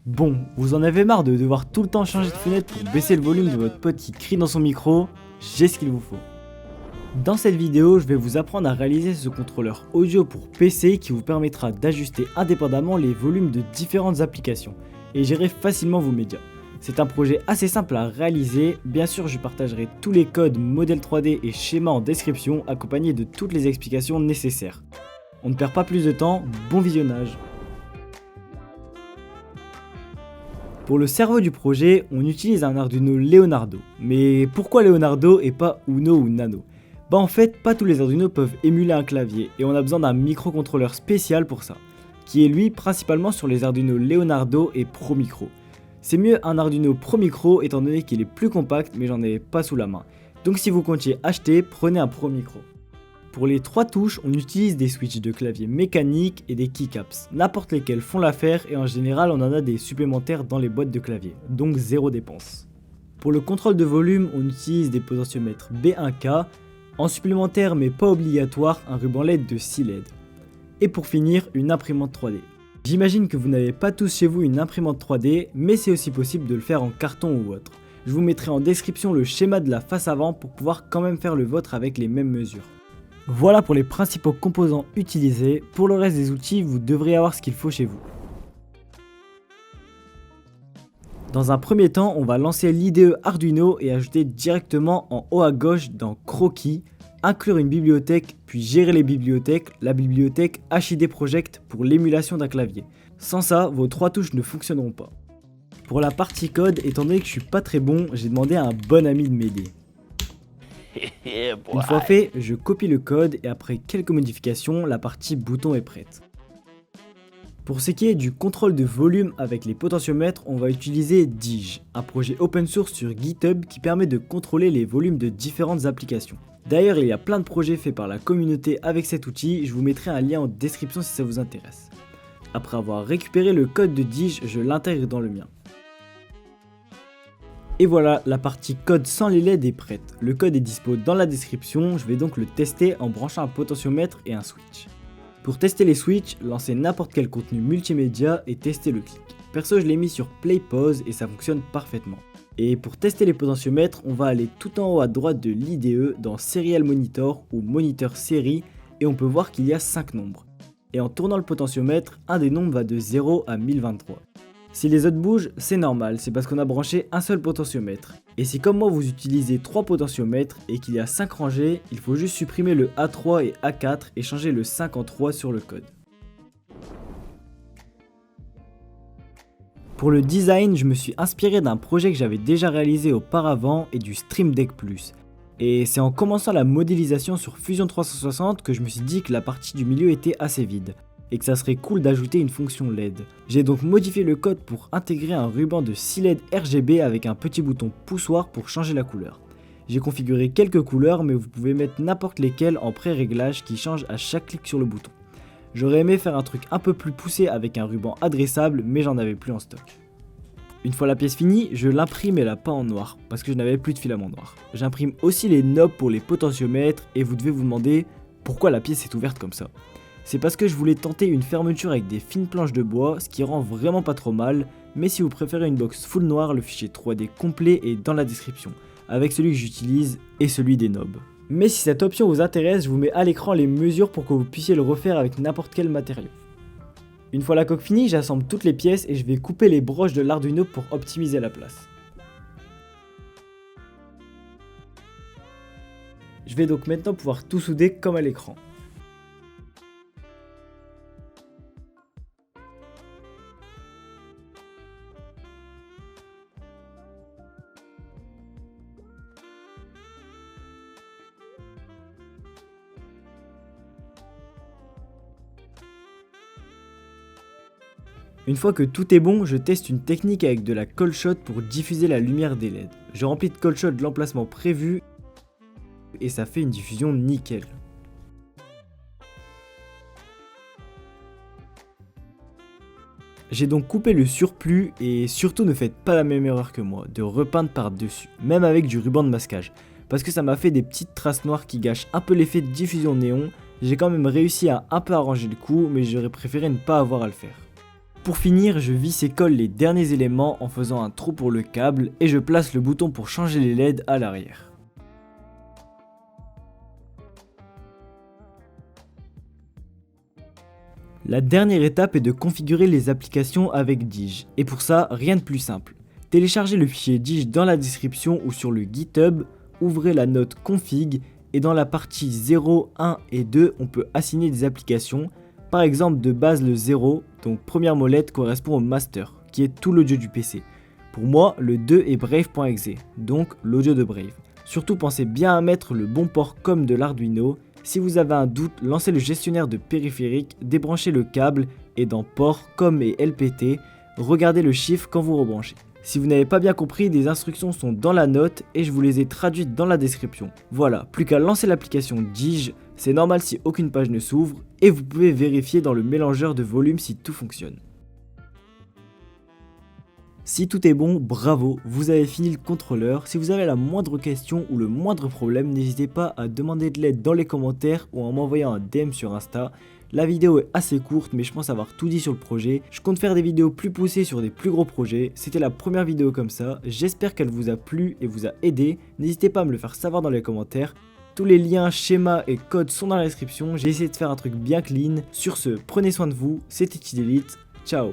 Bon, vous en avez marre de devoir tout le temps changer de fenêtre pour baisser le volume de votre pote qui crie dans son micro? J'ai ce qu'il vous faut. Dans cette vidéo, je vais vous apprendre à réaliser ce contrôleur audio pour PC qui vous permettra d'ajuster indépendamment les volumes de différentes applications et gérer facilement vos médias. C'est un projet assez simple à réaliser, bien sûr je partagerai tous les codes, modèles 3D et schémas en description accompagnés de toutes les explications nécessaires. On ne perd pas plus de temps, bon visionnage. Pour le cerveau du projet, on utilise un Arduino Leonardo. Mais pourquoi Leonardo et pas Uno ou Nano? Bah en fait, pas tous les Arduino peuvent émuler un clavier et on a besoin d'un microcontrôleur spécial pour ça, qui est lui principalement sur les Arduino Leonardo et Pro Micro. C'est mieux un Arduino Pro Micro étant donné qu'il est plus compact mais j'en ai pas sous la main. Donc si vous comptiez acheter, prenez un Pro Micro. Pour les 3 touches, on utilise des switches de clavier mécaniques et des keycaps. N'importe lesquels font l'affaire et en général on en a des supplémentaires dans les boîtes de clavier, donc zéro dépense. Pour le contrôle de volume, on utilise des potentiomètres B1K, en supplémentaire mais pas obligatoire, un ruban LED de 6 LED. Et pour finir, une imprimante 3D. J'imagine que vous n'avez pas tous chez vous une imprimante 3D, mais c'est aussi possible de le faire en carton ou autre. Je vous mettrai en description le schéma de la face avant pour pouvoir quand même faire le vôtre avec les mêmes mesures. Voilà pour les principaux composants utilisés. Pour le reste des outils, vous devriez avoir ce qu'il faut chez vous. Dans un premier temps, on va lancer l'IDE Arduino et ajouter directement en haut à gauche dans Croquis, inclure une bibliothèque, puis gérer les bibliothèques, la bibliothèque HID Project pour l'émulation d'un clavier. Sans ça, vos 3 touches ne fonctionneront pas. Pour la partie code, étant donné que je suis pas très bon, j'ai demandé à un bon ami de m'aider. Une fois fait, je copie le code et après quelques modifications, la partie bouton est prête. Pour ce qui est du contrôle de volume avec les potentiomètres, on va utiliser Dij, un projet open source sur GitHub qui permet de contrôler les volumes de différentes applications. D'ailleurs, il y a plein de projets faits par la communauté avec cet outil, je vous mettrai un lien en description si ça vous intéresse. Après avoir récupéré le code de Dij, je l'intègre dans le mien. Et voilà, la partie code sans les LED est prête. Le code est dispo dans la description, je vais donc le tester en branchant un potentiomètre et un switch. Pour tester les switches, lancez n'importe quel contenu multimédia et testez le clic. Perso, je l'ai mis sur Play Pause et ça fonctionne parfaitement. Et pour tester les potentiomètres, on va aller tout en haut à droite de l'IDE dans Serial Monitor ou Moniteur série et on peut voir qu'il y a 5 nombres. Et en tournant le potentiomètre, un des nombres va de 0 à 1023. Si les autres bougent, c'est normal, c'est parce qu'on a branché un seul potentiomètre. Et si comme moi vous utilisez 3 potentiomètres et qu'il y a 5 rangées, il faut juste supprimer le A3 et A4 et changer le 5 en 3 sur le code. Pour le design, je me suis inspiré d'un projet que j'avais déjà réalisé auparavant et du Stream Deck Plus. Et c'est en commençant la modélisation sur Fusion 360 que je me suis dit que la partie du milieu était assez vide et que ça serait cool d'ajouter une fonction LED. J'ai donc modifié le code pour intégrer un ruban de 6 LED RGB avec un petit bouton poussoir pour changer la couleur. J'ai configuré quelques couleurs mais vous pouvez mettre n'importe lesquelles en pré-réglage qui change à chaque clic sur le bouton. J'aurais aimé faire un truc un peu plus poussé avec un ruban adressable mais j'en avais plus en stock. Une fois la pièce finie, je l'imprime et la peins en noir parce que je n'avais plus de filament noir. J'imprime aussi les knobs pour les potentiomètres et vous devez vous demander pourquoi la pièce est ouverte comme ça. C'est parce que je voulais tenter une fermeture avec des fines planches de bois, ce qui rend vraiment pas trop mal, mais si vous préférez une box full noire, le fichier 3D complet est dans la description, avec celui que j'utilise et celui des knobs. Mais si cette option vous intéresse, je vous mets à l'écran les mesures pour que vous puissiez le refaire avec n'importe quel matériau. Une fois la coque finie, j'assemble toutes les pièces et je vais couper les broches de l'Arduino pour optimiser la place. Je vais donc maintenant pouvoir tout souder comme à l'écran. Une fois que tout est bon, je teste une technique avec de la cold shot pour diffuser la lumière des LED. Je remplis de cold shot l'emplacement prévu et ça fait une diffusion nickel. J'ai donc coupé le surplus et surtout ne faites pas la même erreur que moi, de repeindre par dessus, même avec du ruban de masquage, parce que ça m'a fait des petites traces noires qui gâchent un peu l'effet de diffusion néon. J'ai quand même réussi à un peu arranger le coup, mais j'aurais préféré ne pas avoir à le faire. Pour finir, je visse et colle les derniers éléments en faisant un trou pour le câble et je place le bouton pour changer les LED à l'arrière. La dernière étape est de configurer les applications avec Dij, et pour ça, rien de plus simple. Téléchargez le fichier Dij dans la description ou sur le GitHub, ouvrez la note config, et dans la partie 0, 1 et 2, on peut assigner des applications, par exemple de base le 0, donc première molette correspond au master, qui est tout l'audio du PC. Pour moi, le 2 est brave.exe, donc l'audio de Brave. Surtout pensez bien à mettre le bon port comme de l'Arduino. Si vous avez un doute, lancez le gestionnaire de périphériques, débranchez le câble et dans port, com et LPT, regardez le chiffre quand vous rebranchez. Si vous n'avez pas bien compris, des instructions sont dans la note et je vous les ai traduites dans la description. Voilà, plus qu'à lancer l'application Dij, c'est normal si aucune page ne s'ouvre et vous pouvez vérifier dans le mélangeur de volume si tout fonctionne. Si tout est bon, bravo, vous avez fini le contrôleur. Si vous avez la moindre question ou le moindre problème, n'hésitez pas à demander de l'aide dans les commentaires ou en m'envoyant un DM sur Insta. La vidéo est assez courte mais je pense avoir tout dit sur le projet. Je compte faire des vidéos plus poussées sur des plus gros projets. C'était la première vidéo comme ça, j'espère qu'elle vous a plu et vous a aidé. N'hésitez pas à me le faire savoir dans les commentaires. Tous les liens, schémas et codes sont dans la description. J'ai essayé de faire un truc bien clean. Sur ce, prenez soin de vous, c'était Tidelite, ciao.